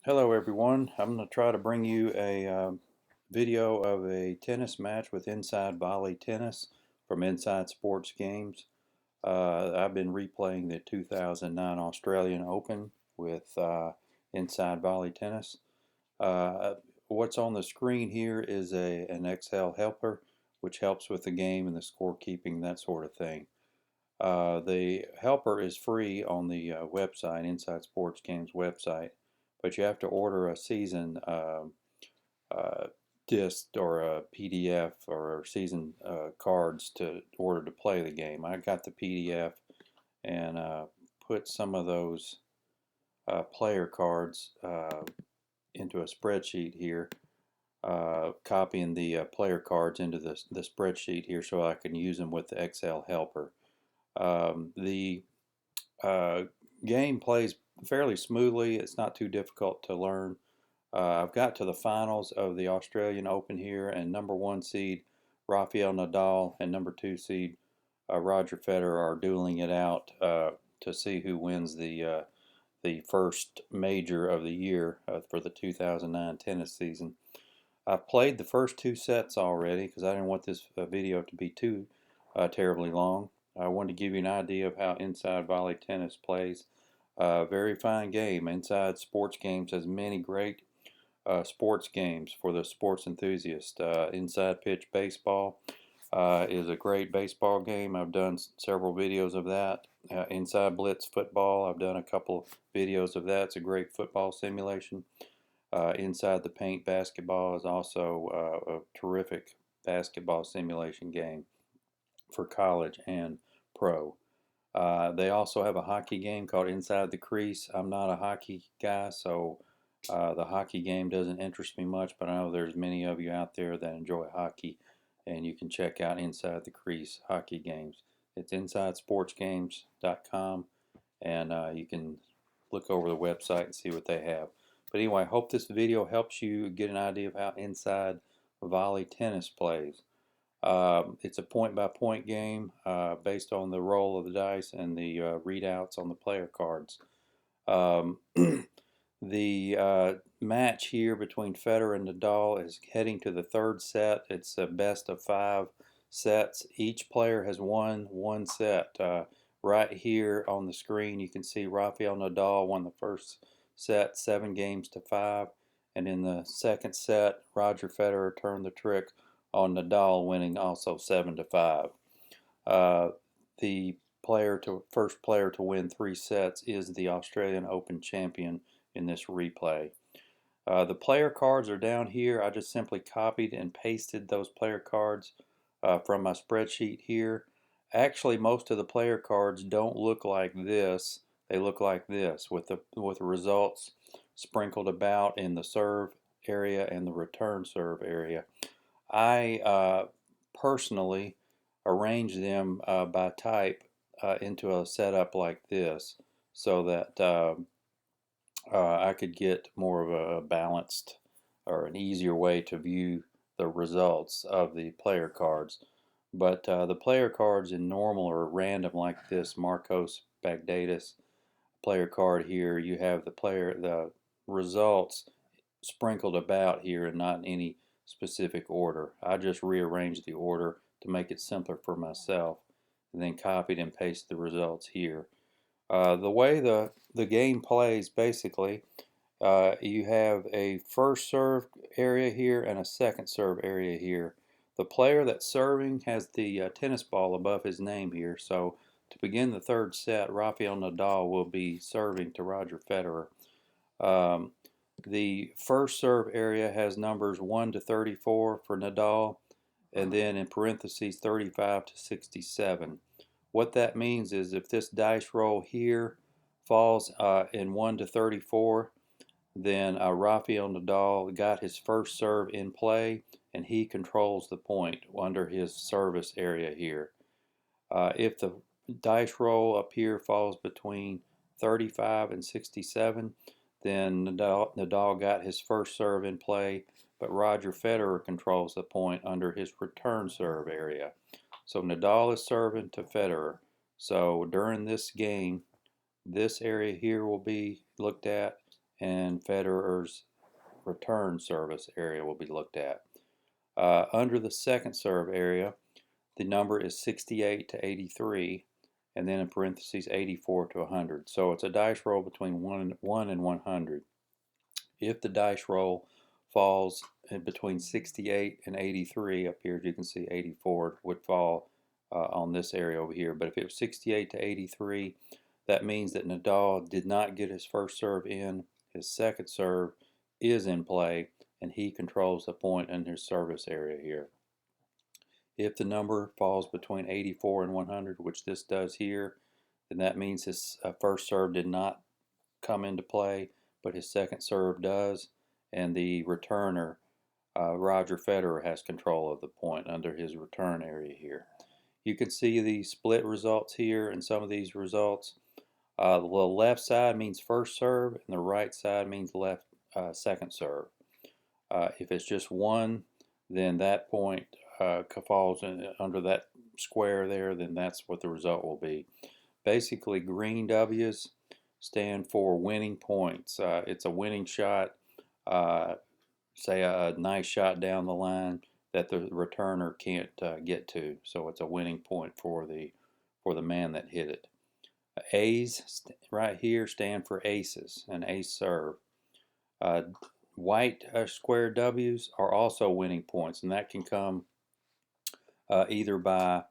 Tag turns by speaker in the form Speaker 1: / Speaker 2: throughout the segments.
Speaker 1: Hello everyone, I'm going to try to bring you a video of a tennis match with Inside Volley Tennis from Inside Sports Games. I've been replaying the 2009 Australian Open with Inside Volley Tennis. What's on the screen here is an Excel helper which helps with the game and the scorekeeping, that sort of thing. The helper is free on the website, Inside Sports Games website, but you have to order a season uh, disc or a PDF or season cards to order to play the game. I got the PDF and put some of those player cards into a spreadsheet here, copying the player cards into the spreadsheet here so I can use them with the Excel helper. The game plays fairly smoothly. It's not too difficult to learn. I've got to the finals of the Australian Open here, and number one seed Rafael Nadal and number two seed Roger Federer are dueling it out to see who wins the first major of the year for the 2009 tennis season. I've played the first two sets already because I didn't want this video to be too terribly long. I wanted to give you an idea of how Inside Volley Tennis plays. Very fine game. Inside Sports Games has many great sports games for the sports enthusiast. Inside Pitch Baseball is a great baseball game. I've done several videos of that. Inside Blitz Football, I've done a couple videos of that. It's a great football simulation. Inside the Paint Basketball is also a terrific basketball simulation game for college and pro. They also have a hockey game called Inside the Crease. I'm not a hockey guy, so the hockey game doesn't interest me much, but I know there's many of you out there that enjoy hockey, and you can check out Inside the Crease hockey games. It's InsideSportsGames.com, and you can look over the website and see what they have. But anyway, I hope this video helps you get an idea of how Inside Volley Tennis plays. It's a point-by-point game based on the roll of the dice and the readouts on the player cards. Um, the match here between Federer and Nadal is heading to the third set. It's a best of 5 sets. Each player has won one set. Right here on the screen you can see Rafael Nadal won the first set 7 games to 5, and in the second set Roger Federer turned the trick on Nadal, winning also 7-5. The first player to win 3 sets is the Australian Open champion in this replay. The player cards are down here. I just simply copied and pasted those player cards from my spreadsheet here. Actually, most of the player cards don't look like this. They look like this, with the results sprinkled about in the serve area and the return serve area. I personally arrange them by type into a setup like this so that I could get more of a balanced or an easier way to view the results of the player cards. But the player cards in normal or random like this, Marcos Bagdatis player card here, you have the results sprinkled about here and not in any specific order. I just rearranged the order to make it simpler for myself, and then copied and pasted the results here. The way the game plays, basically, you have a first serve area here and a second serve area here. The player that's serving has the tennis ball above his name here, so to begin the third set, Rafael Nadal will be serving to Roger Federer. Um, the first serve area has numbers 1 to 34 for Nadal, and then in parentheses 35 to 67. What that means is if this dice roll here falls in 1 to 34, then Rafael Nadal got his first serve in play, and he controls the point under his service area here. If the dice roll up here falls between 35 and 67, then Nadal got his first serve in play, but Roger Federer controls the point under his return serve area. So Nadal is serving to Federer. So during this game, this area here will be looked at, and Federer's return service area will be looked at. Under the second serve area, the number is 68 to 83, and then in parentheses 84 to 100. So it's a dice roll between 1 and 100. If the dice roll falls in between 68 and 83, up here as you can see 84 would fall on this area over here. But if it was 68 to 83, that means that Nadal did not get his first serve in. His second serve is in play, and he controls the point in his service area here. If the number falls between 84 and 100, which this does here, then that means his first serve did not come into play, but his second serve does, and the returner, Roger Federer, has control of the point under his return area here. You can see the split results here and some of these results. The left side means first serve, and the right side means left second serve. If it's just one, then that point falls under that square there, then that's what the result will be. Basically, green W's stand for winning points. It's a winning shot, say a nice shot down the line that the returner can't get to. So it's a winning point for the man that hit it. A's right here stand for aces, an ace serve. White square W's are also winning points, and that can come either by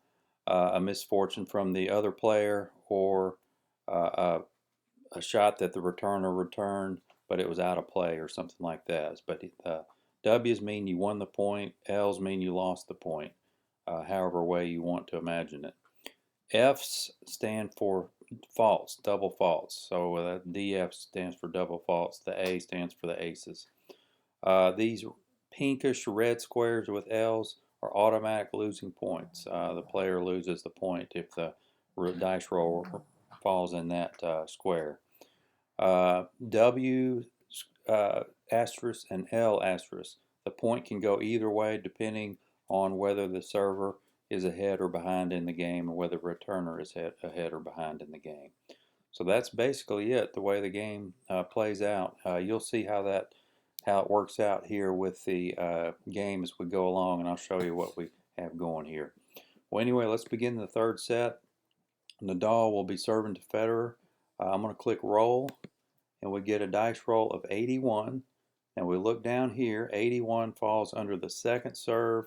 Speaker 1: a misfortune from the other player or a shot that the returner returned, but it was out of play or something like that. But W's mean you won the point, L's mean you lost the point, however way you want to imagine it. F's stand for faults, double faults. So DF stands for double faults. The A stands for the aces. These pinkish red squares with L's are automatic losing points. The player loses the point if the dice roll falls in that square. W asterisk and L asterisk. The point can go either way depending on whether the server is ahead or behind in the game, or whether the returner is ahead or behind in the game. So that's basically it, the way the game plays out. You'll see how it works out here with the game as we go along, and I'll show you what we have going here. Well, anyway, let's begin the third set. Nadal will be serving to Federer. I'm going to click roll, and we get a dice roll of 81. And we look down here, 81 falls under the second serve,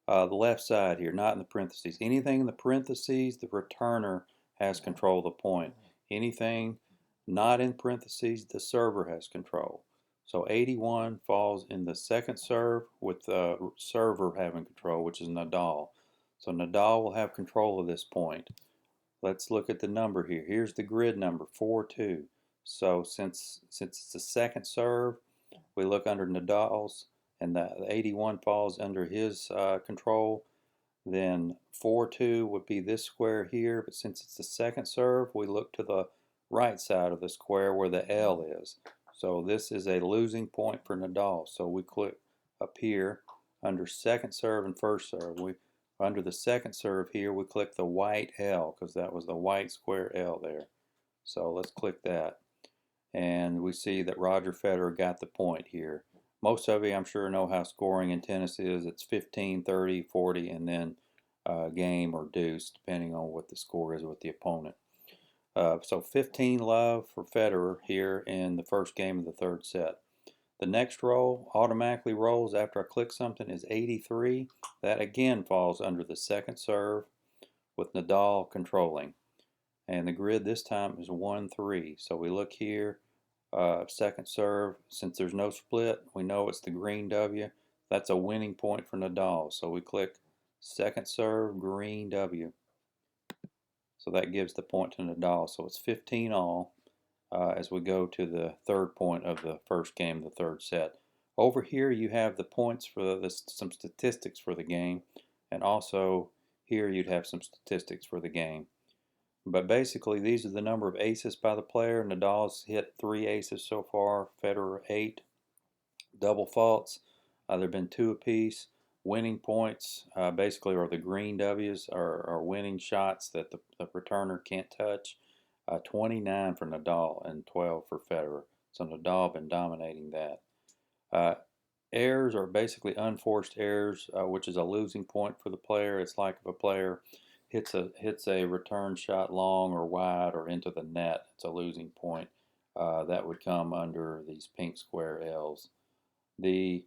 Speaker 1: the left side here, not in the parentheses. Anything in the parentheses, the returner has control of the point. Anything not in parentheses, the server has control. So 81 falls in the second serve with the server having control, which is Nadal. So Nadal will have control of this point. Let's look at the number here. Here's the grid number, 4-2. So since it's the second serve, we look under Nadal's, and the 81 falls under his control. Then 4-2 would be this square here, but since it's the second serve, we look to the right side of the square where the L is. So this is a losing point for Nadal. So we click up here under second serve and first serve. Under the second serve here, we click the white L, because that was the white square L there. So let's click that. And we see that Roger Federer got the point here. Most of you, I'm sure, know how scoring in tennis is. It's 15, 30, 40, and then game or deuce, depending on what the score is with the opponent. So 15-love for Federer here in the first game of the third set. The next roll automatically rolls after I click something is 83. That again falls under the second serve with Nadal controlling. And the grid this time is 1-3. So we look here, second serve. Since there's no split, we know it's the green W. That's a winning point for Nadal. So we click second serve, green W. So that gives the point to Nadal. So it's 15 all as we go to the third point of the first game of the third set. Over here you have the points for some statistics for the game, and also here you'd have some statistics for the game. But basically these are the number of aces by the player. Nadal's hit 3 aces so far, Federer 8. Double faults, there have been 2 apiece. Winning points basically are the green W's, are winning shots that the returner can't touch. 29 for Nadal and 12 for Federer. So Nadal been dominating that. Uh, Errors are basically unforced errors, which is a losing point for the player. It's like if a player hits a return shot long or wide or into the net, it's a losing point. That would come under these pink square L's. The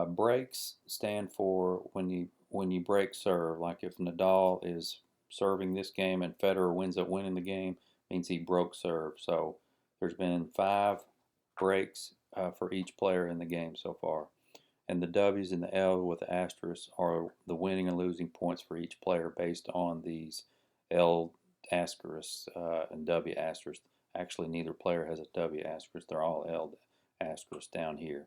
Speaker 1: breaks stand for when you break serve. Like if Nadal is serving this game and Federer winds up winning the game, means he broke serve. So there's been 5 breaks for each player in the game so far. And the W's and the L with the asterisks are the winning and losing points for each player based on these L asterisks and W asterisks. Actually, neither player has a W asterisk. They're all L asterisks down here.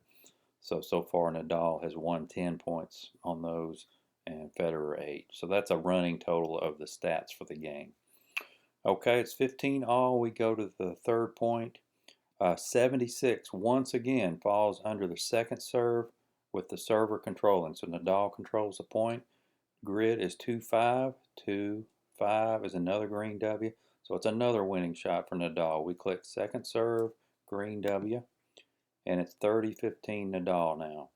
Speaker 1: So far Nadal has won 10 points on those and Federer 8. So that's a running total of the stats for the game. Okay, it's 15 all. We go to the third point. 76 once again falls under the second serve with the server controlling. So Nadal controls the point. Grid is 2-5. 2-5 is another green W. So it's another winning shot for Nadal. We click second serve, green W, and it's 30-15 Nadal now.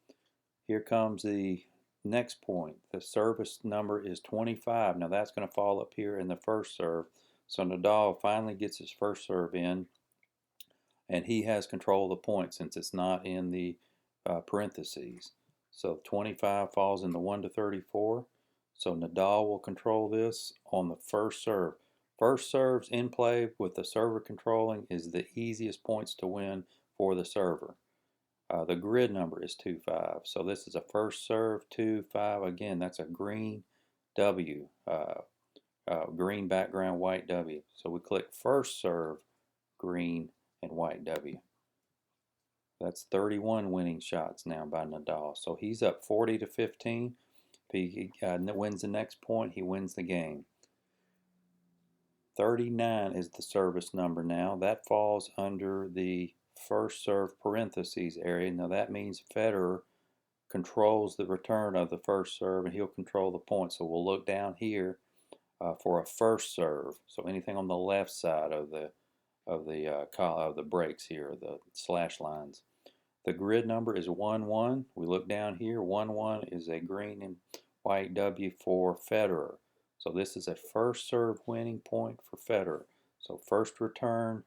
Speaker 1: Here comes the next point. The service number is 25. Now that's going to fall up here in the first serve. So Nadal finally gets his first serve in, and he has control of the point since it's not in the parentheses. So 25 falls in the 1-34. So Nadal will control this on the first serve. First serves in play with the server controlling is the easiest points to win for the server. The grid number is 2-5. So this is a first serve 2-5. Again, that's a green W, green background, white W. So we click first serve, green and white W. That's 31 winning shots now by Nadal. So he's up 40-15. If he wins the next point, he wins the game. 39 is the service number now. That falls under the first serve parentheses area. Now that means Federer controls the return of the first serve and he'll control the point. So we'll look down here for a first serve. So anything on the left side of the breaks here, the slash lines. The grid number is 1-1. We look down here. 1-1 is a green and white W for Federer. So this is a first serve winning point for Federer. So first return,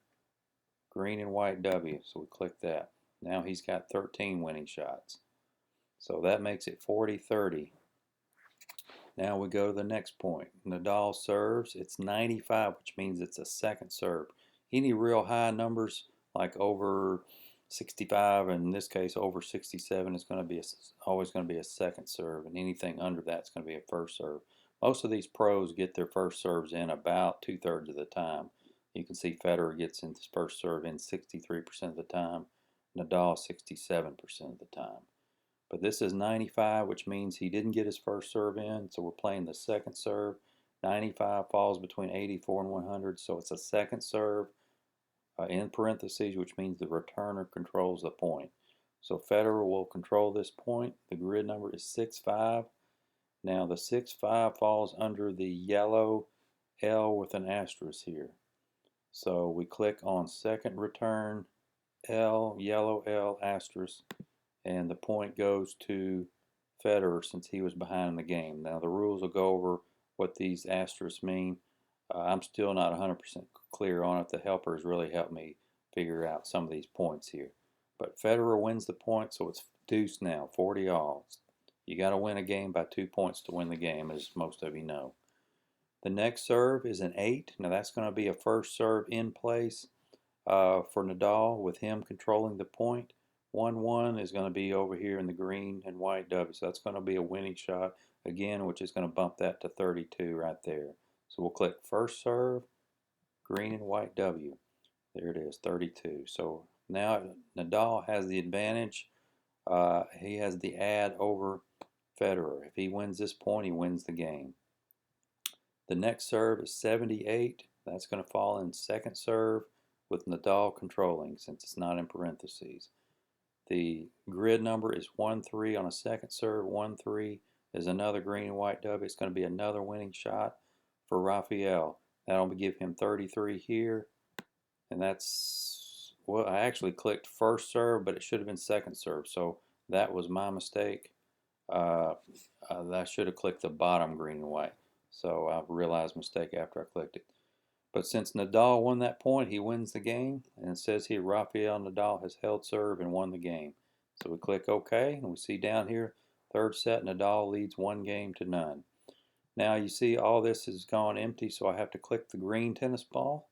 Speaker 1: green and white W. So we click that. Now he's got 13 winning shots. So that makes it 40-30. Now we go to the next point. Nadal serves. It's 95, which means it's a second serve. Any real high numbers like over 65, and in this case over 67, is going to be always going to be a second serve, and anything under that is going to be a first serve. Most of these pros get their first serves in about 2/3 of the time. You can see Federer gets his first serve in 63% of the time, Nadal 67% of the time. But this is 95, which means he didn't get his first serve in, so we're playing the second serve. 95 falls between 84 and 100, so it's a second serve in parentheses, which means the returner controls the point. So Federer will control this point. The grid number is 6-5. Now the 6-5 falls under the yellow L with an asterisk here. So we click on second return L, yellow L asterisk, and the point goes to Federer since he was behind in the game. Now the rules will go over what these asterisks mean. I'm still not 100% clear on it. The helpers really helped me figure out some of these points here. But Federer wins the point, so it's deuce now, 40 all. You got to win a game by 2 points to win the game, as most of you know. The next serve is an 8. Now that's going to be a first serve in place for Nadal with him controlling the point. 1-1 is going to be over here in the green and white W. So that's going to be a winning shot again, which is going to bump that to 32 right there. So we'll click first serve, green and white W. There it is, 32. So now Nadal has the advantage. He has the ad over Federer. If he wins this point, he wins the game. The next serve is 78. That's going to fall in second serve with Nadal controlling since it's not in parentheses. The grid number is 1-3 on a second serve. 1-3 is another green and white W. It's going to be another winning shot for Rafael. That'll give him 33 here, and that's well, I actually clicked first serve, but it should have been second serve. So that was my mistake. Uh, I should have clicked the bottom green and white. So I realized mistake after I clicked it. But since Nadal won that point, he wins the game. And it says here, Rafael Nadal has held serve and won the game. So we click OK, and we see down here, third set, Nadal leads 1-0. Now you see all this has gone empty, so I have to click the green tennis ball,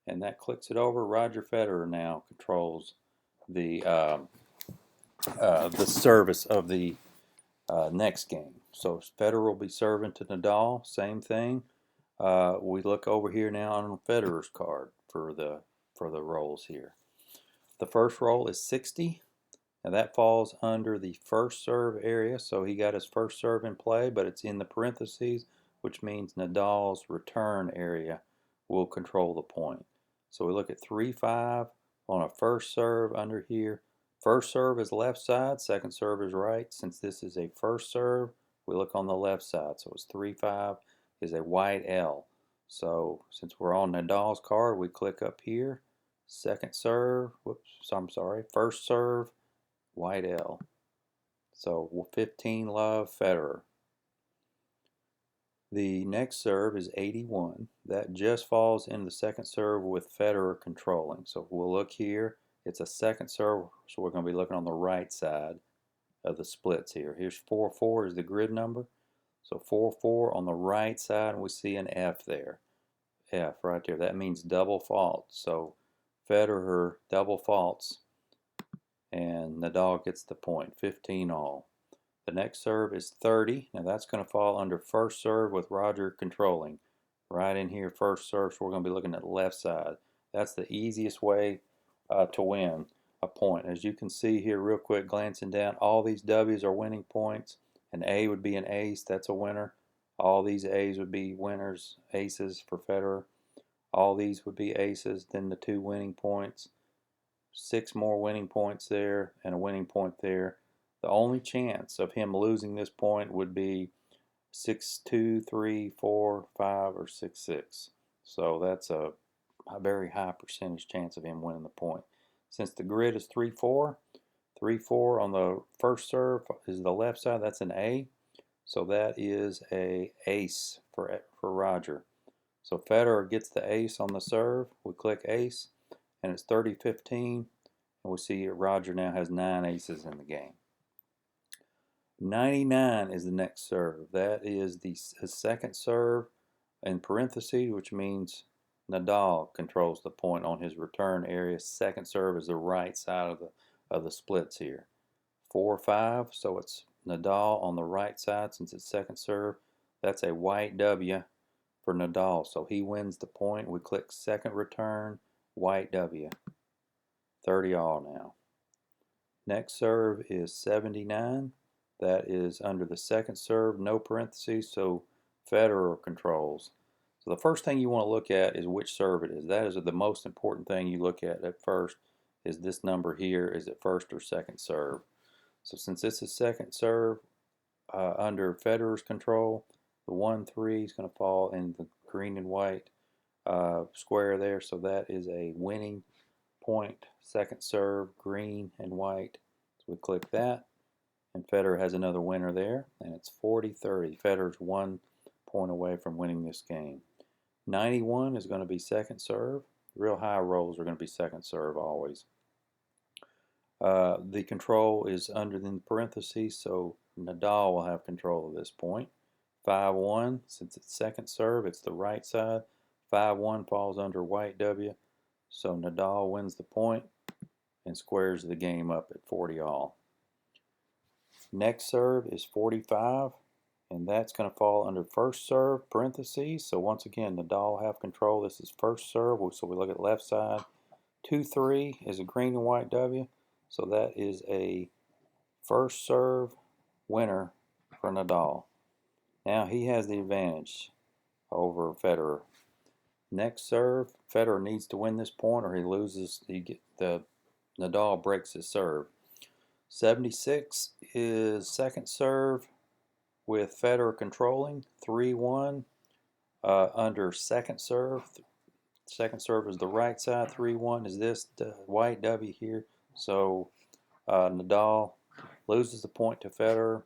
Speaker 1: and that clicks it over. Roger Federer now controls the service of the next game. So Federer will be serving to Nadal, same thing. We look over here now on Federer's card for the rolls here. The first roll is 60. Now that falls under the first serve area, so he got his first serve in play, but it's in the parentheses, which means Nadal's return area will control the point. So we look at 3-5 on a first serve under here. First serve is left side, second serve is right. Since this is a first serve, we look on the left side. So it's 3-5 is a white L. So since we're on Nadal's card, we click up here. Second serve, I'm sorry, first serve, white L. So 15 love Federer. The next serve is 81. That just falls in the second serve with Federer controlling. So we'll look here. It's a second serve, so we're going to be looking on the right side of the splits here. Here's 4-4 is the grid number. So 4-4 on the right side, and we see an F there. F right there. That means double fault. So Federer double faults, and Nadal gets the point, 15 all. The next serve is 30. Now that's going to fall under first serve with Roger controlling. Right in here, first serve, so we're going to be looking at the left side. That's the easiest way to win a point. As you can see here real quick, glancing down, all these W's are winning points. An A would be an ace, that's a winner. All these A's would be winners, aces for Federer. All these would be aces, then the 2 winning points. 6 more winning points there, and a winning point there. The only chance of him losing this point would be 6-2, 3, 4, 5, or 6-6. So that's a very high percentage chance of him winning the point. Since the grid is 3-4, 3-4 on the first serve is the left side. That's an A. So that is a ace for Roger. So Federer gets the ace on the serve. We click ace, and it's 30-15. And we see Roger now has 9 aces in the game. 99 is the next serve. That is his second serve in parentheses, which means Nadal controls the point on his return area. Second serve is the right side of the splits here. 4-5, so it's Nadal on the right side since it's second serve. That's a white W for Nadal, so he wins the point. We click second return, white W. 30 all now. Next serve is 79. That is under the second serve, no parentheses, so Federer controls. So the first thing you want to look at is which serve it is. That is the most important thing you look at first, is this number here, is it first or second serve. So since this is second serve under Federer's control, the 1-3 is going to fall in the green and white square there, so that is a winning point, second serve, green and white. So we click that. And Federer has another winner there, and it's 40-30. Federer's 1 point away from winning this game. 91 is going to be second serve. Real high rolls are going to be second serve always. The control is under the parentheses, so Nadal will have control of this point. 5-1, since it's second serve, it's the right side. 5-1 falls under white W, so Nadal wins the point and squares the game up at 40 all. Next serve is 45, and that's going to fall under first serve, parentheses. So once again, Nadal have control. This is first serve, so we look at left side. 2-3 is a green and white W, so that is a first serve winner for Nadal. Now he has the advantage over Federer. Next serve, Federer needs to win this point or he loses. Nadal breaks his serve. 76 is second serve with Federer controlling, 3-1 under second serve. Second serve is the right side. 3-1 is this white W here. So Nadal loses the point to Federer.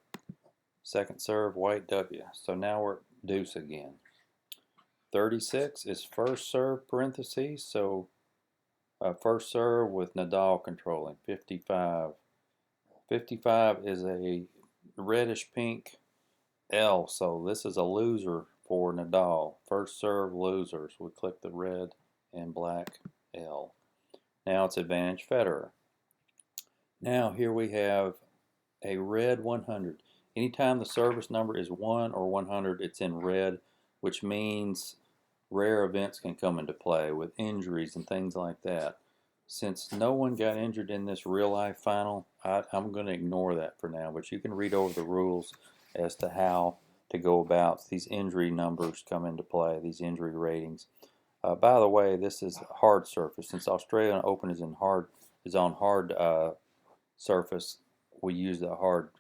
Speaker 1: Second serve, white W. So now we're deuce again. 36 is first serve parentheses. So first serve with Nadal controlling. 55. 55 is a reddish pink L. So this is a loser for Nadal. First serve losers. We click the red and black L. Now it's advantage Federer. Now here we have a red 100. Anytime the service number is 1 or 100, it's in red, which means rare events can come into play with injuries and things like that. Since no one got injured in this real life final, I'm going to ignore that for now, but you can read over the rules as to how to go about these injury numbers come into play, these injury ratings. By the way, this is hard surface. Since Australian Open is on hard surface, we use the hard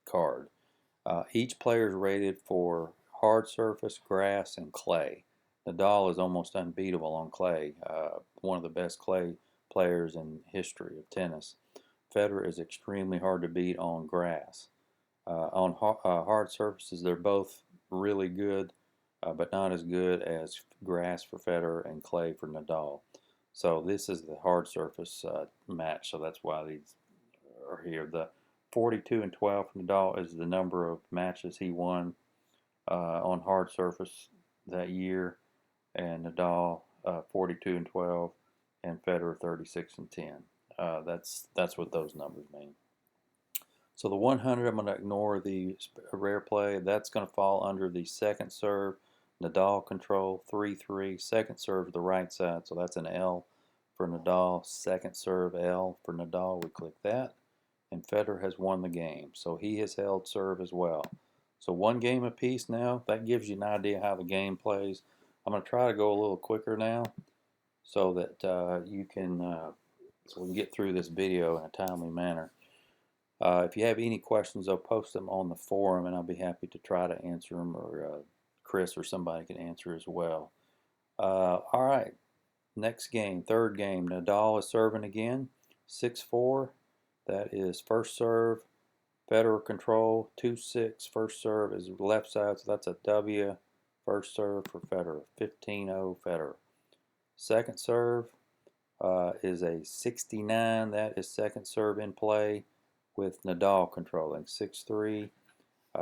Speaker 1: card. Each player is rated for hard surface, grass, and clay. Nadal is almost unbeatable on clay, one of the best clay players in history of tennis. Federer is extremely hard to beat on grass. On hard surfaces, they're both really good, but not as good as grass for Federer and clay for Nadal. So this is the hard surface match, so that's why these are here. The 42-12 for Nadal is the number of matches he won on hard surface that year, and Nadal 42-12, and Federer 36-10. That's what those numbers mean. So the 100, I'm going to ignore the rare play. That's going to fall under the second serve, Nadal control, 3-3. Second serve the right side, so that's an L for Nadal. Second serve L for Nadal. We click that, and Federer has won the game. So he has held serve as well. So one game apiece now. That gives you an idea how the game plays. I'm going to try to go a little quicker now so that you can so we can get through this video in a timely manner. If you have any questions, I'll post them on the forum, and I'll be happy to try to answer them, or Chris or somebody can answer as well. All right, next game, third game. Nadal is serving again, 6-4. That is first serve, Federer control, 2-6. First serve is left side, so that's a W. First serve for Federer, 15-0 Federer. Second serve is a 69. That is second serve in play with Nadal controlling, 6-3.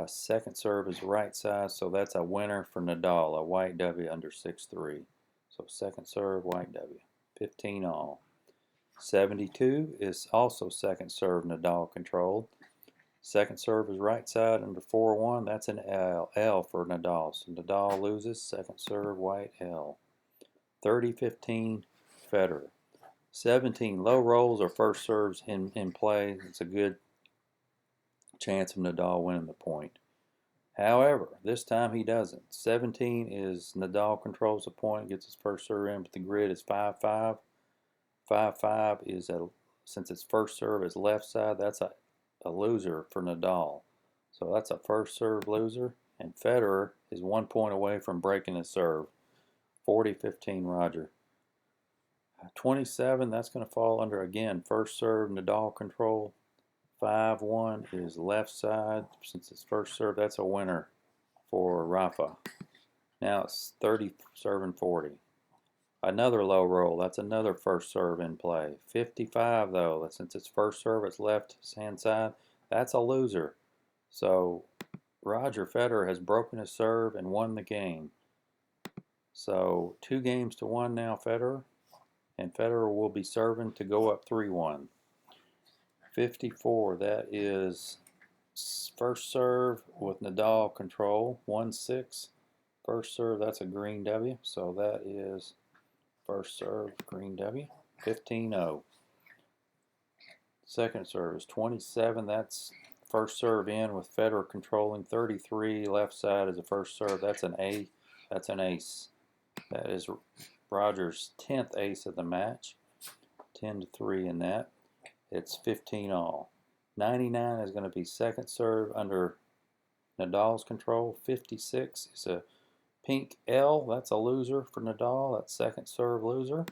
Speaker 1: Second serve is right side, so that's a winner for Nadal, a white W under 6-3. So second serve, white W, 15-all. 72 is also second serve Nadal controlled. Second serve is right side under 4-1. That's an L for Nadal. So Nadal loses. Second serve, white L. 30-15 Federer. 17 low rolls or first serves in play. It's a good chance of Nadal winning the point. However, this time he doesn't. 17 is Nadal controls the point, gets his first serve in, but the grid is 5-5. 5-5 is since its first serve is left side, that's a loser for Nadal. So that's a first serve loser, and Federer is 1 point away from breaking his serve. 40-15 Roger. 27, that's going to fall under, again, first serve Nadal control. 5-1 is left side. Since it's first serve, that's a winner for Rafa. Now it's 30 serving 40. Another low roll. That's another first serve in play. 55 though. Since it's first serve, it's left hand side. That's a loser. So Roger Federer has broken his serve and won the game. So 2-1 now Federer. And Federer will be serving to go up 3-1. 54, that is first serve with Nadal control, 1-6. First serve, that's a green W, so that is first serve, green W, 15-0. Second serve is 27, that's first serve in with Federer controlling, 33. Left side is a first serve, that's an A, that's an ace. That is Roger's 10th ace of the match, 10-3 in that. It's 15-all. 99 is going to be second serve under Nadal's control. 56 is a Pink L, that's a loser for Nadal. That's second serve loser.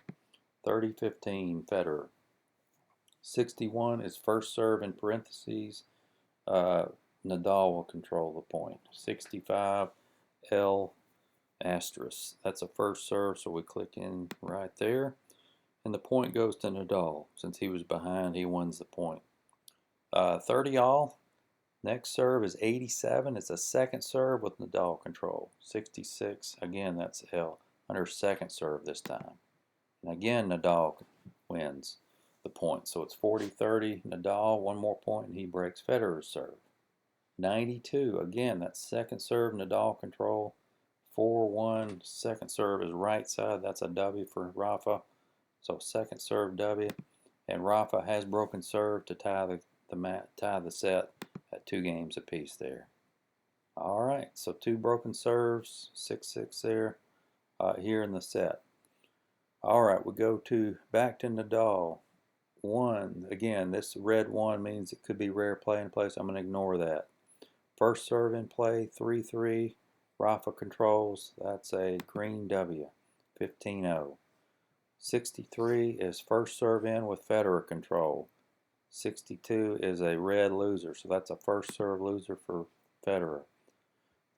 Speaker 1: 30-15 Federer. 61 is first serve in parentheses. Nadal will control the point. 65 L asterisk. That's a first serve, so we click in right there. And the point goes to Nadal. Since he was behind, he wins the point. 30 all. Next serve is 87. It's a second serve with Nadal control. 66, again, that's L. Under second serve this time. And again, Nadal wins the point. So it's 40-30. Nadal, one more point, and he breaks Federer's serve. 92, again, that's second serve, Nadal control. 4-1, second serve is right side. That's a W for Rafa. So second serve W. And Rafa has broken serve to tie the set at 2 games apiece there. All right, so 2 broken serves, 6-6 there, here in the set. All right, we go back to Nadal. 1, again, this red 1 means it could be rare play in place. I'm going to ignore that. First serve in play, 3-3. Rafa controls. That's a green W, 15-0. 63 is first serve in with Federer control. 62 is a red loser, so that's a first serve loser for Federer.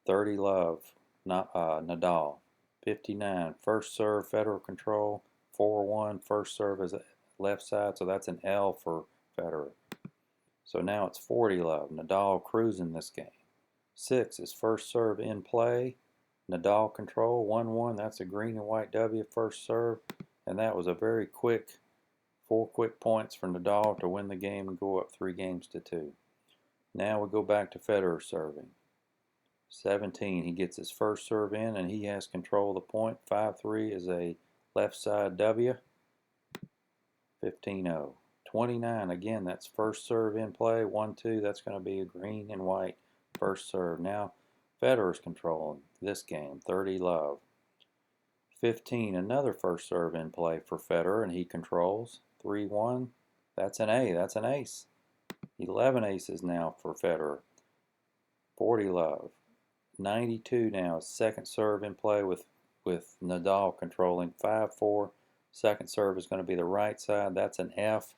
Speaker 1: 30 love, Nadal. 59 first serve, Federer control. 4-1 first serve is left side, so that's an L for Federer. So now it's 40 love, Nadal cruising this game. 6 is first serve in play, Nadal control. 1-1, that's a green and white W first serve, and that was a very quick 4 quick points for Nadal to win the game and go up 3-2. Now we go back to Federer serving. 17, he gets his first serve in and he has control of the point. 5-3 is a left side W. 15-0. 29, again, that's first serve in play. 1-2, that's going to be a green and white first serve. Now Federer's controlling this game. 30 love. 15, another first serve in play for Federer, and he controls. 3-1, that's an A, that's an ace. 11 aces now for Federer. 40 love. 92 now, second serve in play with Nadal controlling. 5-4, second serve is going to be the right side. That's an F.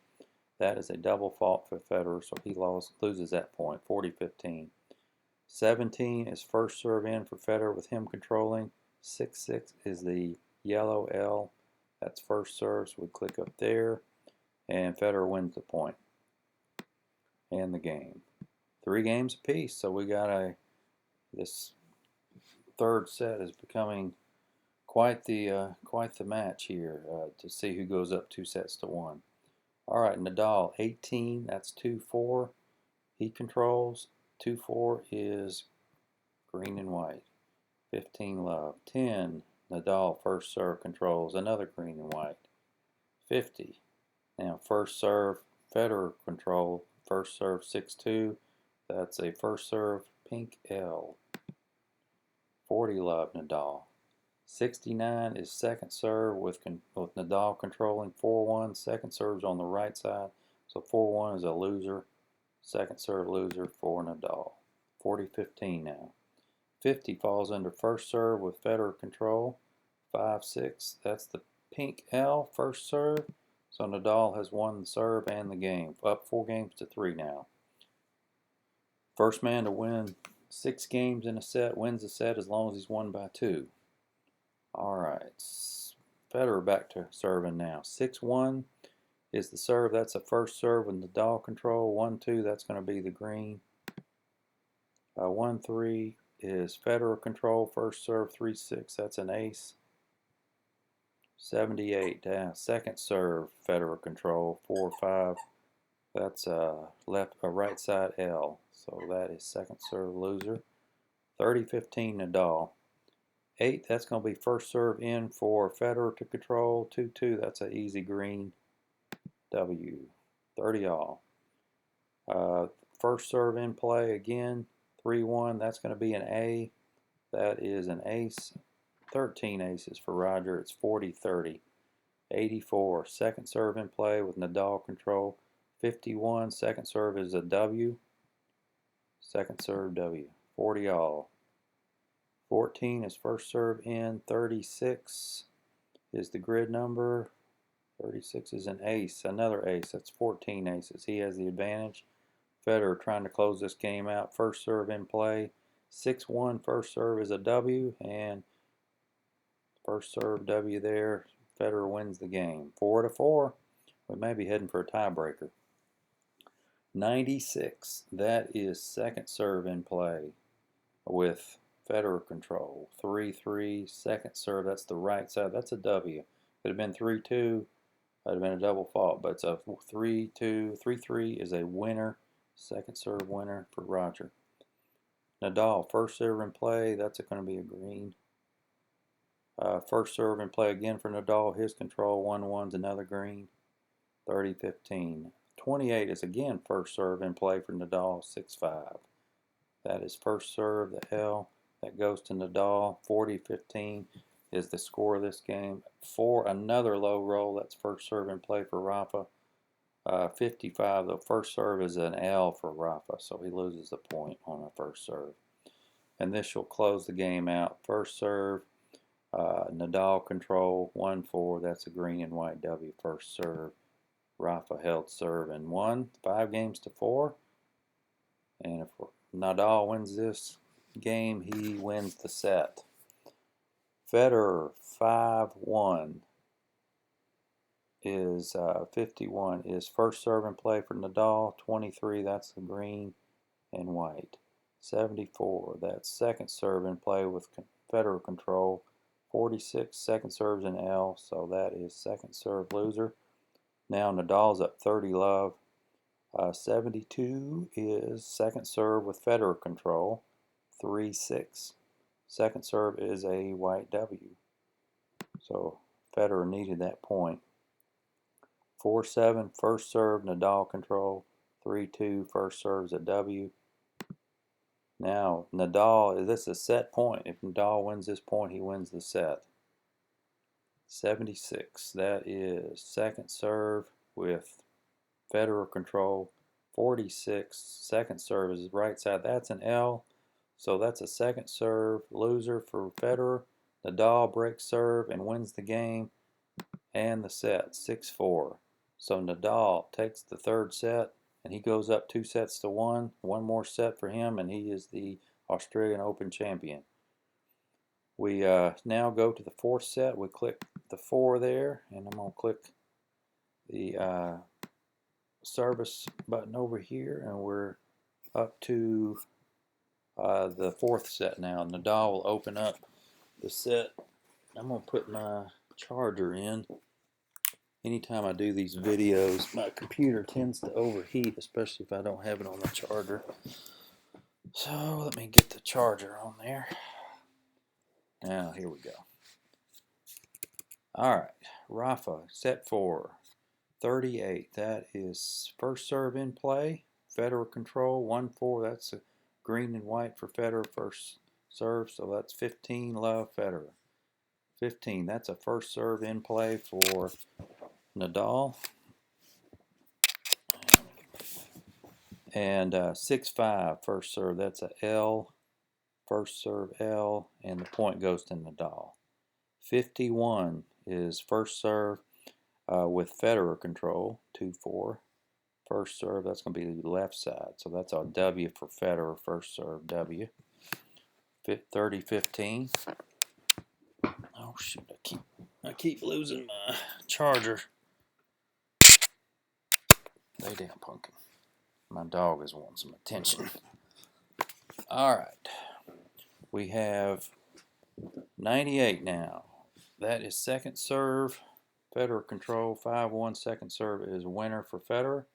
Speaker 1: That is a double fault for Federer, so he loses that point. 40-15. 17 is first serve in for Federer with him controlling. 6-6 is the yellow L. That's first serve, so we click up there, and Federer wins the point and the game. 3 games apiece, so we got this third set is becoming quite the match here to see who goes up 2-1. All right, Nadal 18, that's 2-4. He controls. 2-4 is green and white. 15 love. 10, Nadal first serve controls, another green and white. 50. Now first serve, Federer control, first serve 6-2. That's a first serve pink L. 40 love, Nadal. 69 is second serve with Nadal controlling. 4-1, second serve's on the right side, so 4-1 is a loser. Second serve loser for Nadal. 40-15 now. 50 falls under first serve with Federer control. 5-6, that's the pink L, first serve. So Nadal has won the serve and the game. Up 4-3 now. First man to win 6 games in a set wins the set as long as he's won by 2. All right, Federer back to serving now. 6-1 is the serve. That's a first serve with Nadal control. 1-2, that's going to be the green. 1-3 is Federer control. First serve 3-6, that's an ace. 78 down. Second serve Federer control. 4-5, that's a right side L. So that is second serve loser. 30-15 Nadal. 8, that's going to be first serve in for Federer to control. 2-2, that's an easy green W. 30 all. First serve in play again. 3-1, that's going to be an A. That is an ace. 13 aces for Roger. It's 40-30. 84, second serve in play with Nadal control. 51, second serve is a W. Second serve W. 40 all. 14 is first serve in. 36 is the grid number. 36 is an ace, another ace. That's 14 aces. He has the advantage. Federer trying to close this game out. First serve in play. 6-1 first serve is a W, and first serve W there. Federer wins the game. 4-4. We may be heading for a tiebreaker. 96. That is second serve in play with Federer control. 3-3. Second serve. That's the right side. That's a W. If it had been 3-2, that would have been a double fault, but it's a 3-2. 3-3 is a winner. Second serve winner for Roger. Nadal, first serve in play. That's going to be a green. First serve in play again for Nadal. His control. 1-1's another green. 30-15. 28 is again first serve in play for Nadal. 6-5. That is first serve, the L. That goes to Nadal. 40-15 is the score of this game. For another low roll, that's first serve in play for Rafa. 55, the first serve is an L for Rafa, so he loses a point on a first serve. And this will close the game out. First serve, Nadal control, 1-4. That's a green and white W. First serve. Rafa held serve and won 5-4. And if Nadal wins this game, he wins the set. Federer 5-1 is 51 is first serve in play for Nadal. 23, that's the green and white. 74, that's second serve in play with Federer control. 46, second serve's an L, so that is second serve loser. Now Nadal's up 30 love. 72 is second serve with Federer control. 3-6. Second serve is a white W. So Federer needed that point. 4-7, first serve, Nadal control. 3-2, first serve's a W. Now, Nadal, this is a set point. If Nadal wins this point, he wins the set. 76, that is second serve with Federer control. 46, second serve is right side. That's an L. So that's a second serve loser for Federer. Nadal breaks serve and wins the game and the set, 6-4. So Nadal takes the third set and he goes up 2-1. One more set for him and he is the Australian Open champion. We now go to the fourth set. We click the 4 there, and I'm going to click the service button over here, and we're up to the fourth set now. Nadal will open up the set. I'm going to put my charger in. Anytime I do these videos, my computer tends to overheat, especially if I don't have it on the charger. So let me get the charger on there. Now, here we go. All right, Rafa, set 4, 38. That is first serve in play. Federer control, 1-4. That's a green and white for Federer first serve, so that's 15 love Federer. 15, that's a first serve in play for Nadal. And 6-5, first serve, that's a L. First serve L, and the point goes to Nadal. 51 is first serve with Federer control, 2-4. First serve, that's going to be the left side. So that's a W for Federer, first serve W. 30-15. Oh shoot, I keep losing my charger. Lay down, pumpkin. My dog is wanting some attention. Alright. We have 98 now. That is second serve. Federer control, 5-1. Second serve is winner for Federer.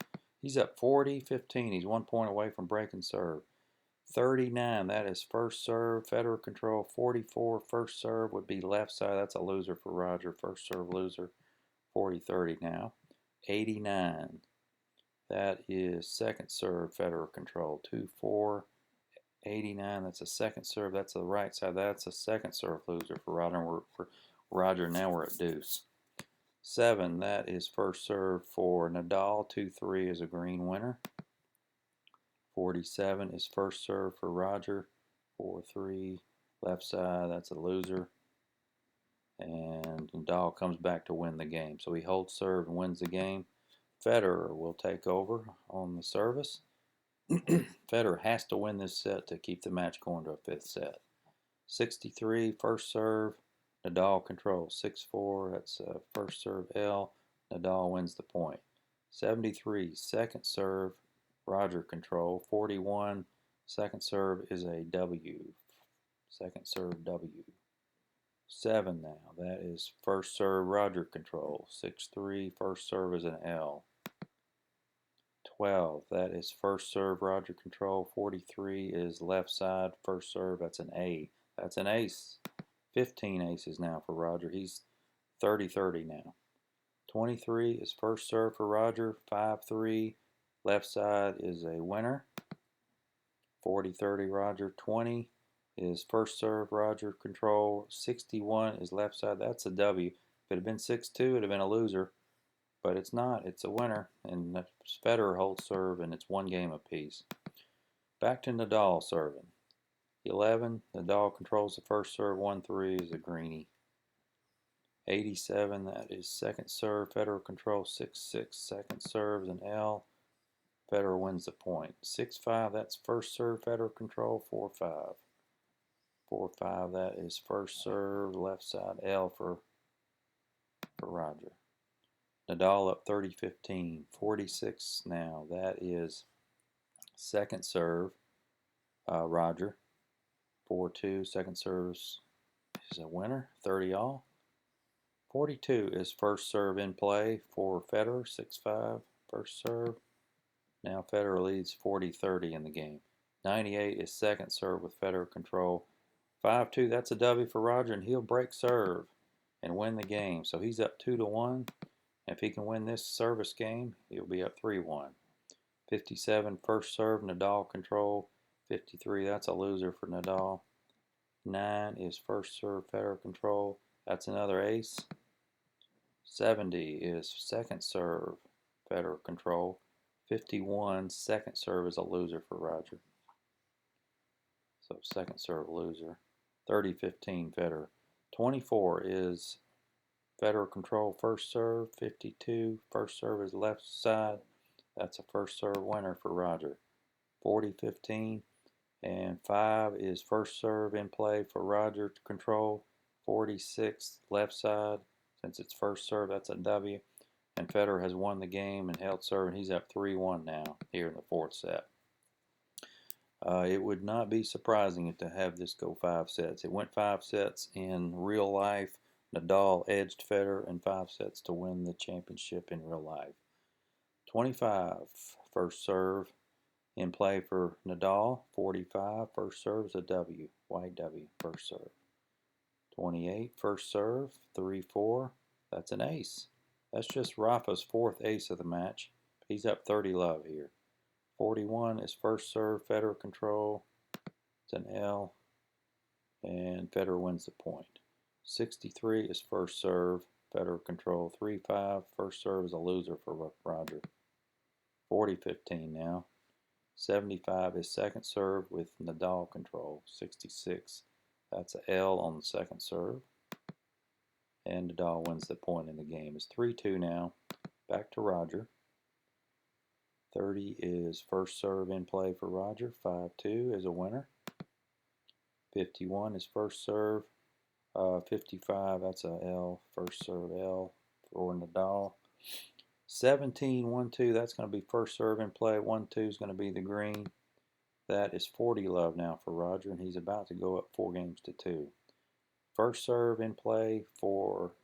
Speaker 1: He's up 40-15. He's 1 point away from breaking serve. 39, that is first serve. Federer control, 44. First serve would be left side. That's a loser for Roger. First serve loser. 40-30 now. 89, that is second serve. Federer control, 2-4. 89, that's a second serve. That's the right side. That's a second serve loser for Roger. Now we're at deuce. 7, that is first serve for Nadal. 2-3 is a green winner. 47 is first serve for Roger. 4-3. Left side, that's a loser. And Nadal comes back to win the game. So he holds serve and wins the game. Federer will take over on the service. Federer has to win this set to keep the match going to a fifth set. 63, first serve. Nadal controls 6-4. That's first serve L. Nadal wins the point. 73, second serve. Roger control. 41, second serve is a W. Second serve W. 7 now. That is first serve Roger control. 6-3, first serve is an L. 12, that is first serve Roger control. 43 is left side first serve. That's an A. That's an ace. 15 aces now for Roger. He's 30-30 now. 23 is first serve for Roger. 5-3, left side is a winner. 40-30 Roger. 20 is first serve Roger control. 61 is left side. That's a W. If it had been 6-2, it would have been a loser. But it's not. It's a winner. And Federer holds serve, and it's one game apiece. Back to Nadal serving. 11, Nadal controls the first serve. 1-3 is a greenie. 87, that is second serve. Federer controls 6-6. Second serve is an L. Federer wins the point. 6-5, that's first serve. Federer control. 4-5. 4-5, that is first serve. Left side L for Roger. Nadal up 30-15. 46 now. That is second serve. Roger. 4-2. Second serve is a winner. 30-all. 42 is first serve in play for Federer. 6-5. First serve. Now Federer leads 40-30 in the game. 98 is second serve with Federer control. 5-2. That's a W for Roger, and he'll break serve and win the game. So he's up 2-1. If he can win this service game, he'll be up 3-1. 57, first serve, Nadal control. 53, that's a loser for Nadal. 9 is first serve, Federer control. That's another ace. 70 is second serve, Federer control. 51, second serve is a loser for Roger. So second serve loser. 30-15 Federer. 24 is Federer control first serve. 52, first serve is left side. That's a first serve winner for Roger. 40-15, and 5 is first serve in play for Roger to control. 46, left side. Since it's first serve, that's a W. And Federer has won the game and held serve, and he's up 3-1 now here in the fourth set. It would not be surprising to have this go 5 sets. It went 5 sets in real life. Nadal edged Federer in 5 sets to win the championship in real life. 25, first serve in play for Nadal. 45, first serve is a W, white W, first serve. 28, first serve, 3-4, that's an ace. That's just Rafa's 4th ace of the match. He's up 30-love here. 41 is first serve, Federer control. It's an L, and Federer wins the point. 63 is first serve, Federer control. 3-5, first serve is a loser for Roger. 40-15 now. 75 is second serve with Nadal control. 66, that's a L on the second serve. And Nadal wins the point in the game. It's 3-2 now. Back to Roger. 30 is first serve in play for Roger. 5-2 is a winner. 51 is first serve. 55, that's a L. First serve L for Nadal. 17, 1-2, that's going to be first serve in play. 1-2 is going to be the green. That is 40-love now for Roger, and he's about to go up 4-2. First serve in play for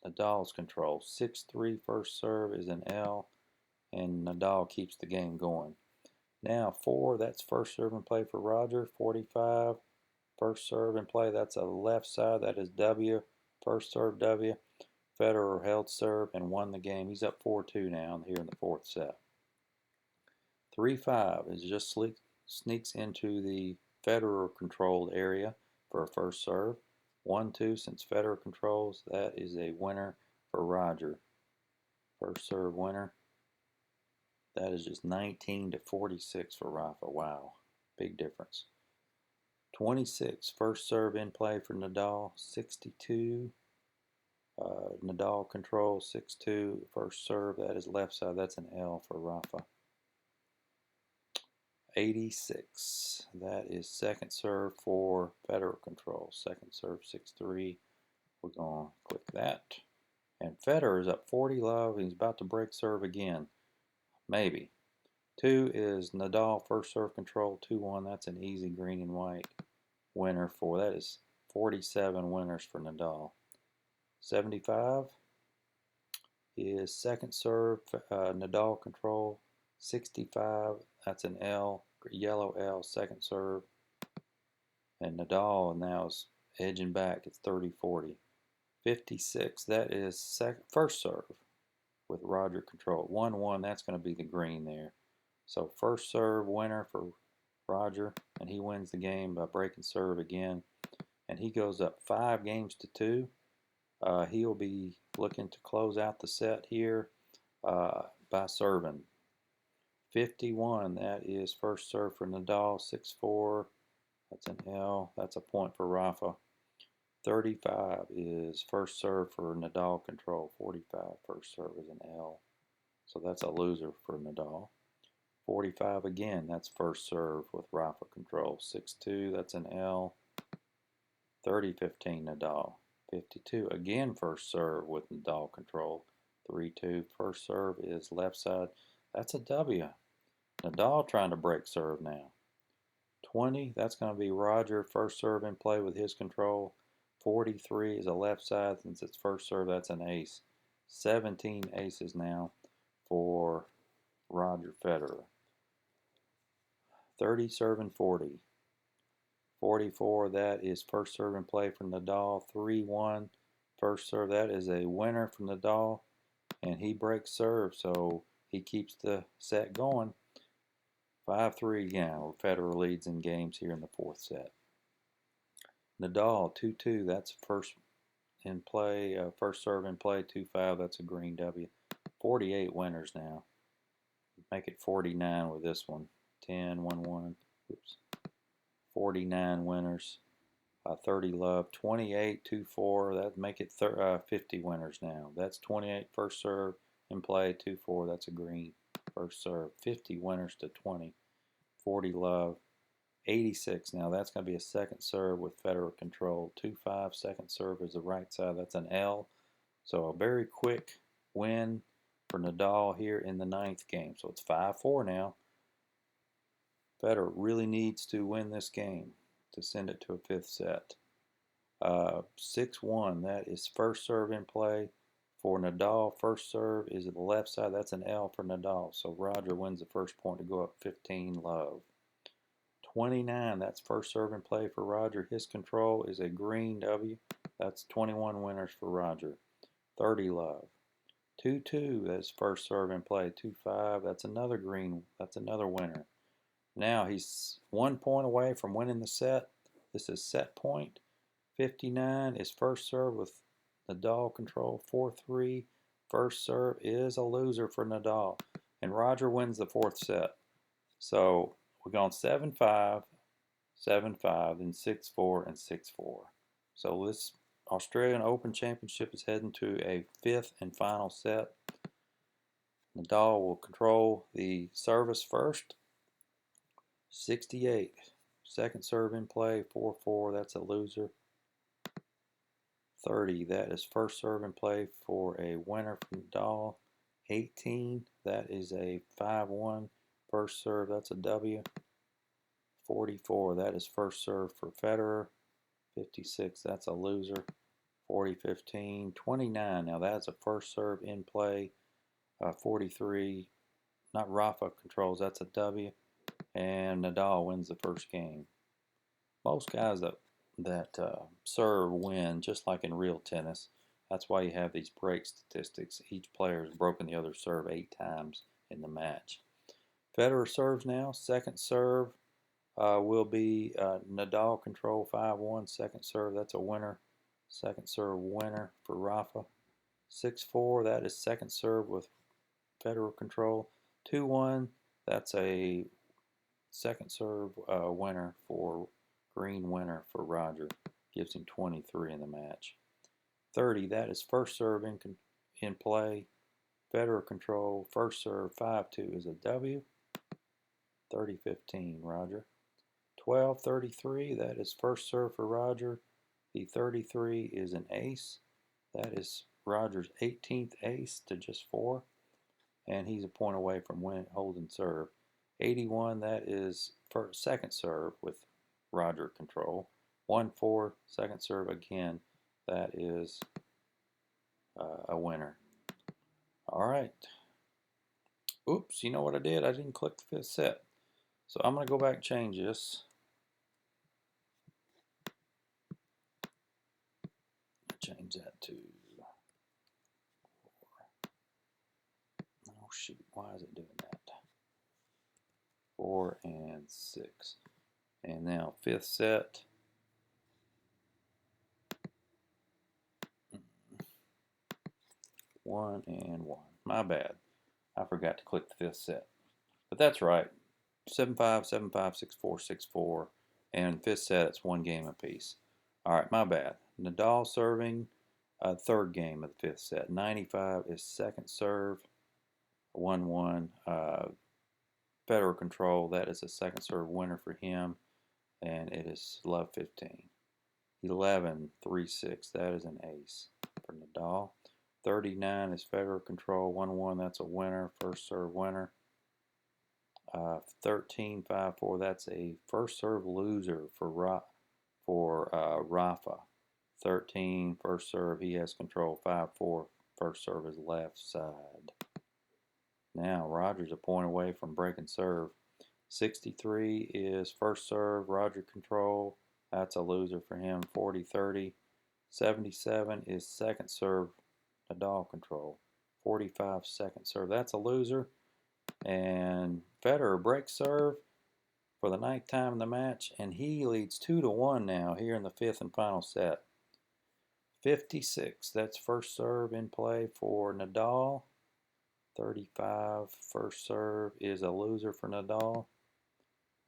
Speaker 1: Nadal's control. 6-3 first serve is an L, and Nadal keeps the game going. Now 4, that's first serve in play for Roger. 45, first serve in play, that's a left side, that is W. First serve W. Federer held serve and won the game. He's up 4-2 now here in the fourth set. 3-5 is just sneaks into the Federer-controlled area for a first serve. 1-2 since Federer controls. That is a winner for Roger. First serve winner. That is just 19-46 for Rafa. Wow, big difference. 26, first serve in play for Nadal. 62, Nadal control. 6-2, first serve, that is left side, that's an L for Rafa. 86, that is second serve for Federer control. Second serve, 6-3. We're going to click that. And Federer is up 40 love. He's about to break serve again. Maybe. 2 is Nadal, first serve control, 2-1. That's an easy green and white winner for, that is 47 winners for Nadal. 75 is second serve, Nadal control, 65. That's an L, yellow L, second serve. And Nadal now is edging back. It's 30-40. 56, that is first serve with Roger control. 1-1, that's going to be the green there. So first serve winner for Roger, and he wins the game by breaking serve again. And he goes up 5-2. He'll be looking to close out the set here by serving. 51, that is first serve for Nadal, 6-4. That's an L. That's a point for Rafa. 35 is first serve for Nadal control. 45, first serve is an L. So that's a loser for Nadal. 45 again, that's first serve with Rafa control. 6-2, that's an L. 30-15 Nadal. 52 again, first serve with Nadal control. 3-2, first serve is left side. That's a W. Nadal trying to break serve now. 20, that's going to be Roger, first serve in play with his control. 43 is a left side. Since it's first serve, that's an ace. 17 aces now for Roger Federer. 30 serving 40. 44, that is first serve in play for Nadal. 3-1, first serve. That is a winner for Nadal, and he breaks serve, so he keeps the set going. 5-3 again. Federer leads in games here in the fourth set. Nadal 2-2, that's first in play, first serve in play. 2-5, that's a green W. 48 winners now. Make it 49 with this one. 10-1-1. Oops. 49 winners. 30 love. 28-2-4. That make it 50 winners now. That's 28 first serve in play. 2-4. That's a green first serve. 50 winners to 20. 40 love. 86 now, that's going to be a second serve with Federer control. 2-5, second serve is the right side, that's an L. So a very quick win for Nadal here in the ninth game. So it's 5-4 now. Federer really needs to win this game to send it to a fifth set. 6-1, that is first serve in play for Nadal. First serve is at the left side, that's an L for Nadal. So Roger wins the first point to go up 15 love. 29, that's first serve in play for Roger. His control is a green W. That's 21 winners for Roger. 30 love. 2-2, that's first serve in play. 2-5, that's another green. That's another winner. Now he's 1 point away from winning the set. This is set point. 59 is first serve with Nadal control. 4-3, first serve is a loser for Nadal. And Roger wins the fourth set. So we're going 7-5, 7-5, then 6-4, and 6-4. So this Australian Open Championship is heading to a fifth and final set. Nadal will control the service first. 68, second serve in play. 4-4, that's a loser. 30, that is first serve in play for a winner from Nadal. 18, that is a 5-1. First serve, that's a W. 44, that is first serve for Federer. 56, that's a loser. 40-15. 29, now that's a first serve in play. 43, not Rafa controls, that's a W. And Nadal wins the first game. Most guys that serve win, just like in real tennis. That's why you have these break statistics. Each player has broken the other serve 8 times in the match. Federer serves now. Second serve will be Nadal control. 5-1. Second serve, that's a winner. Second serve winner for Rafa. 6-4, that is second serve with Federer control. 2-1, that's a second serve winner for green winner for Roger. Gives him 23 in the match. 30, that is first serve in play. Federer control, first serve, 5-2 is a W. 30-15, Roger. 12-33, that is first serve for Roger. The 33 is an ace. That is Roger's 18th ace to just 4. And he's a point away from holding serve. 81, that is second serve with Roger control. 1-4, second serve again. That is a winner. All right. Oops, you know what I did? I didn't click the 5th set. So I'm going to go back and change this. Change that to 4. Oh shoot, why is it doing that? 4 and 6. And now 5th set. 1 and 1. My bad. I forgot to click the 5th set. But that's right. 7-5, 7-5, 6-4, 6-4. And 5th set, it's 1 game apiece. Alright, my bad. Nadal serving, 3rd game of the 5th set. 95 is second serve. 1-1. Federer control, that is a second serve winner for him. And it is love 15. 11, 3-6, that is an ace for Nadal. 39 is Federer control, 1-1, that's a winner, first serve winner. 13, 5-4, that's a first serve loser for Rafa. 13, first serve, he has control, 5-4, first serve is left side. Now Roger's a point away from breaking serve. 63 is first serve, Roger control, that's a loser for him, 40-30. 77 is second serve, Nadal control, 45 second serve, that's a loser. And Federer breaks serve for the 9th time in the match, and he leads 2-1 now here in the 5th and final set. 56, that's first serve in play for Nadal. 35, first serve is a loser for Nadal.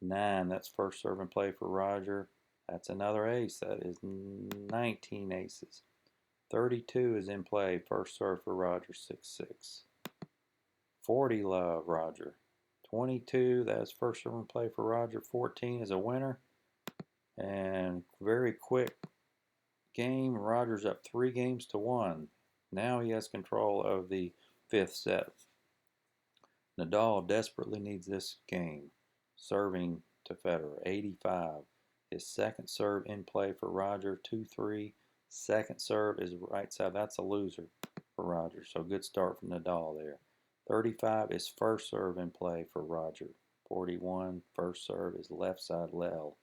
Speaker 1: 9, that's first serve in play for Roger. That's another ace. That is 19 aces. 32 is in play. First serve for Roger, 6-6. 40 love Roger. 22, that's first serve in play for Roger. 14 is a winner. And very quick game. Roger's up 3 games to 1. Now he has control of the 5th set. Nadal desperately needs this game. Serving to Federer, 85. His second serve in play for Roger, 2-3. Second serve is right side. That's a loser for Roger. So good start from Nadal there. 35 is first serve in play for Roger. 41, first serve is left side L.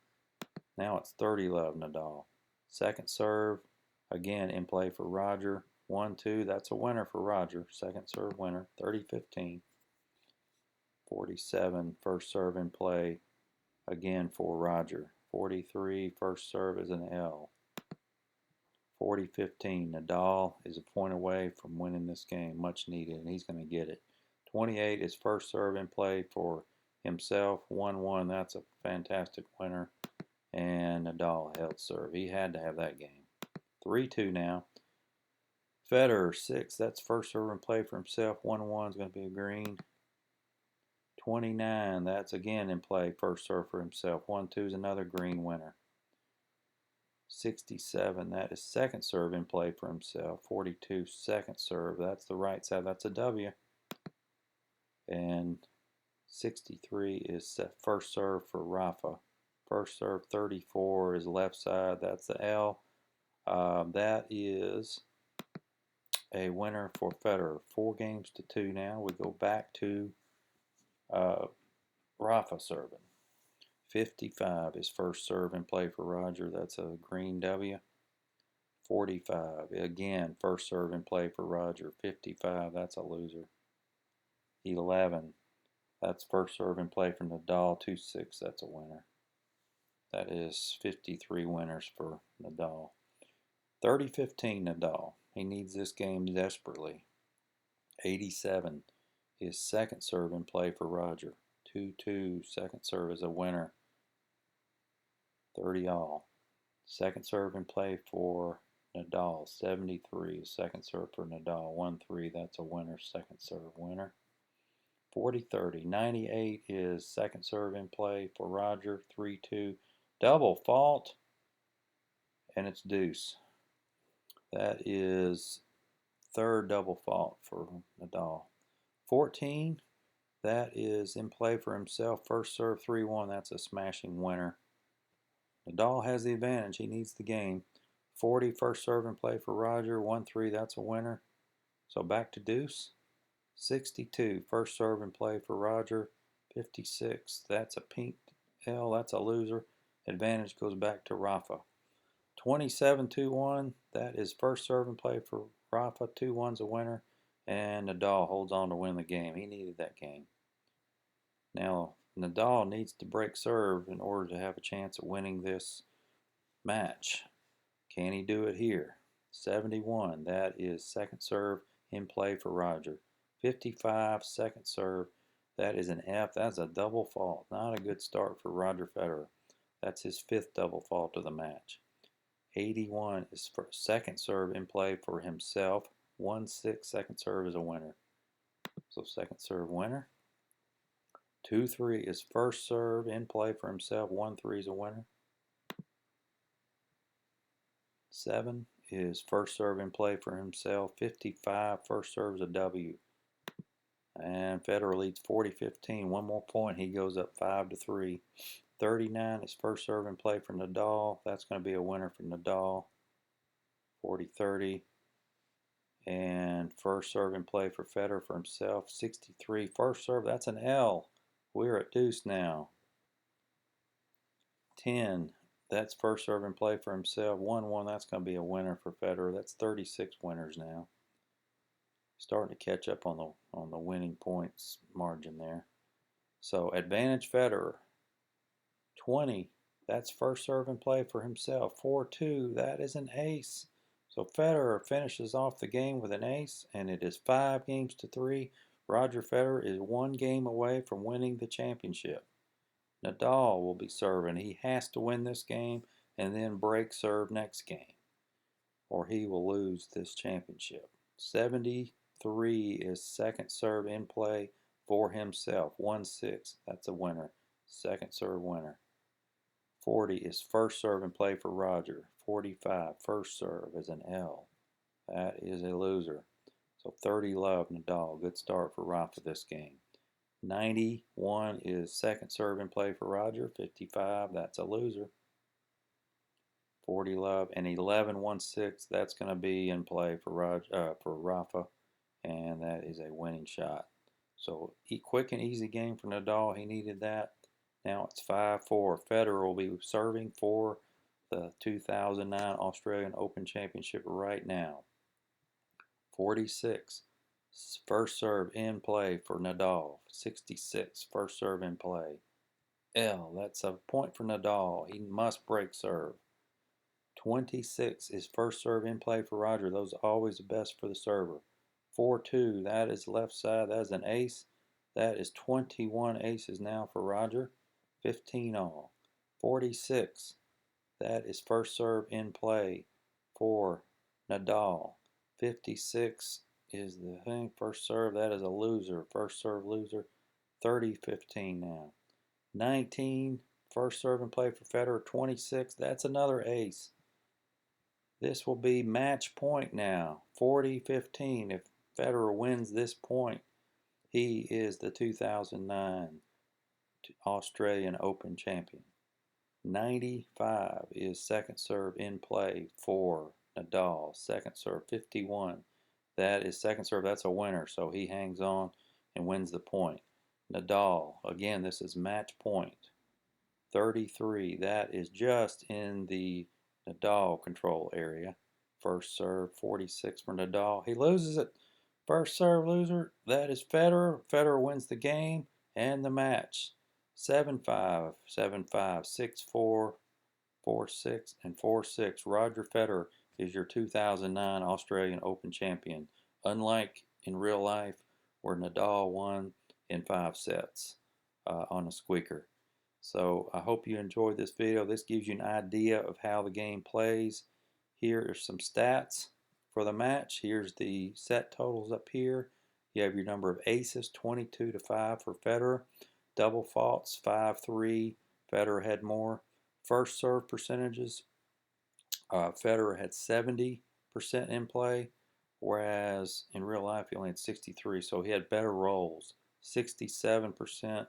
Speaker 1: Now it's 30 love Nadal. Second serve, again in play for Roger. 1-2, that's a winner for Roger. Second serve winner, 30-15. 47, first serve in play, again for Roger. 43, first serve is an L. 40-15, Nadal is a point away from winning this game, much needed, and he's going to get it. 28 is first serve in play for himself. 1-1, that's a fantastic winner, and Nadal held serve. He had to have that game. 3-2 now. Federer, 6, that's first serve in play for himself. 1-1 is going to be a green. 29, that's again in play, first serve for himself. 1-2 is another green winner. 67, that is second serve in play for himself. 42, second serve, that's the right side, that's a W. And 63 is first serve for Rafa. First serve, 34 is left side, that's the L. That is a winner for Federer. 4 games to 2 now. We go back to Rafa serving. 55 is first serve in play for Roger. That's a green W. 45, again, first serve in play for Roger. 55, that's a loser. 11, that's first serve in play for Nadal. 2-6, that's a winner. That is 53 winners for Nadal. 30-15 Nadal. He needs this game desperately. 87 is second serve in play for Roger. 2-2, second serve is a winner. 30 all. Second serve in play for Nadal, 73. Second serve for Nadal, 1-3. That's a winner, second serve winner. 40-30. 98 is second serve in play for Roger, 3-2. Double fault, and it's deuce. That is third double fault for Nadal. 14, that is in play for himself. First serve, 3-1. That's a smashing winner. Nadal has the advantage. He needs the game. 40, first serve in play for Roger. 1-3, that's a winner. So back to deuce. 62, first serve in play for Roger. 56, that's a pink L, that's a loser. Advantage goes back to Rafa. 27-2-1, that is first serve in play for Rafa. 2-1's a winner. And Nadal holds on to win the game. He needed that game. Now, Nadal needs to break serve in order to have a chance at winning this match. Can he do it here? 71, that is second serve in play for Roger. 55, second serve, that is an F. That's a double fault. Not a good start for Roger Federer. That's his fifth double fault of the match. 81 is for second serve in play for himself. 1-6, second serve is a winner. So second serve winner. 2-3 is first serve in play for himself. 1-3 is a winner. 7 is first serve in play for himself. 55, first serve is a W. And Federer leads 40-15. One more point, he goes up 5-3. 39 is first serve in play for Nadal. That's going to be a winner for Nadal. 40-30. And first serve in play for Federer for himself. 63, first serve, that's an L. We're at deuce now. 10, that's first serve in play for himself. 1-1, that's going to be a winner for Federer. That's 36 winners now. Starting to catch up on the winning points margin there. So advantage Federer. 20, that's first serve in play for himself. 4-2, that is an ace. So Federer finishes off the game with an ace, and it is 5-3. Roger Federer is 1 game away from winning the championship. Nadal will be serving. He has to win this game and then break serve next game, or he will lose this championship. 73 is second serve in play for himself. 1-6, that's a winner. Second serve winner. 40 is first serve in play for Roger. 45, first serve is an L. That is a loser. So 30 love Nadal. Good start for Rafa this game. 91 is second serve in play for Roger. 55, that's a loser. 40 love. And 11-1-6, that's going to be in play for Rafa. And that is a winning shot. So quick and easy game for Nadal. He needed that. Now it's 5-4. Federer will be serving for the 2009 Australian Open Championship right now. 46, first serve in play for Nadal. 66, first serve in play. L, that's a point for Nadal. He must break serve. 26 is first serve in play for Roger. Those are always the best for the server. 4-2, that is left side. That is an ace. That is 21 aces now for Roger. 15 all. 46, that is first serve in play for Nadal. 56 is the thing, first serve, that is a loser. First serve loser. 30-15 now. 19, first serve in play for Federer. 26, that's another ace. This will be match point now. 40-15. If Federer wins this point, he is the 2009 Australian Open champion. 95 is second serve in play for Nadal. Second serve. 51, that is second serve, that's a winner, so he hangs on and wins the point. Nadal, again, this is match point. 33, that is just in the Nadal control area. First serve. 46 for Nadal. He loses it. First serve loser, that is Federer. Federer wins the game and the match. 7-5, 7-5, 6-4, 4-6, and 4-6. Roger Federer is your 2009 Australian Open champion. Unlike in real life, where Nadal won in 5 sets on a squeaker. So I hope you enjoyed this video. This gives you an idea of how the game plays. Here are some stats for the match. Here's the set totals up here. You have your number of aces, 22-5 for Federer. Double faults, 5-3. Federer had more. First serve percentages, Federer had 70% in play, whereas in real life he only had 63. So he had better rolls. 67%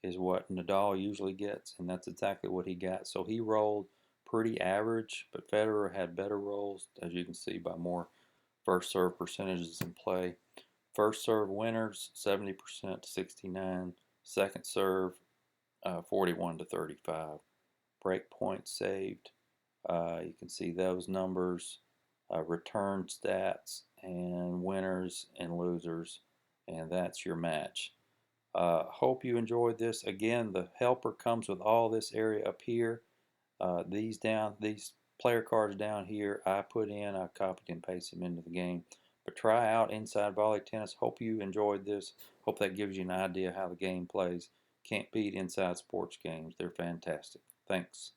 Speaker 1: is what Nadal usually gets, and that's exactly what he got. So he rolled pretty average, but Federer had better rolls, as you can see, by more first serve percentages in play. First serve winners, 70% to 69. Second serve, 41 to 35. Break points saved. You can see those numbers, return stats, and winners and losers, and that's your match. Hope you enjoyed this. Again, the helper comes with all this area up here. These player cards down here, I copied and pasted them into the game. But try out Inside Volley Tennis. Hope you enjoyed this. Hope that gives you an idea how the game plays. Can't beat Inside Sports Games. They're fantastic. Thanks.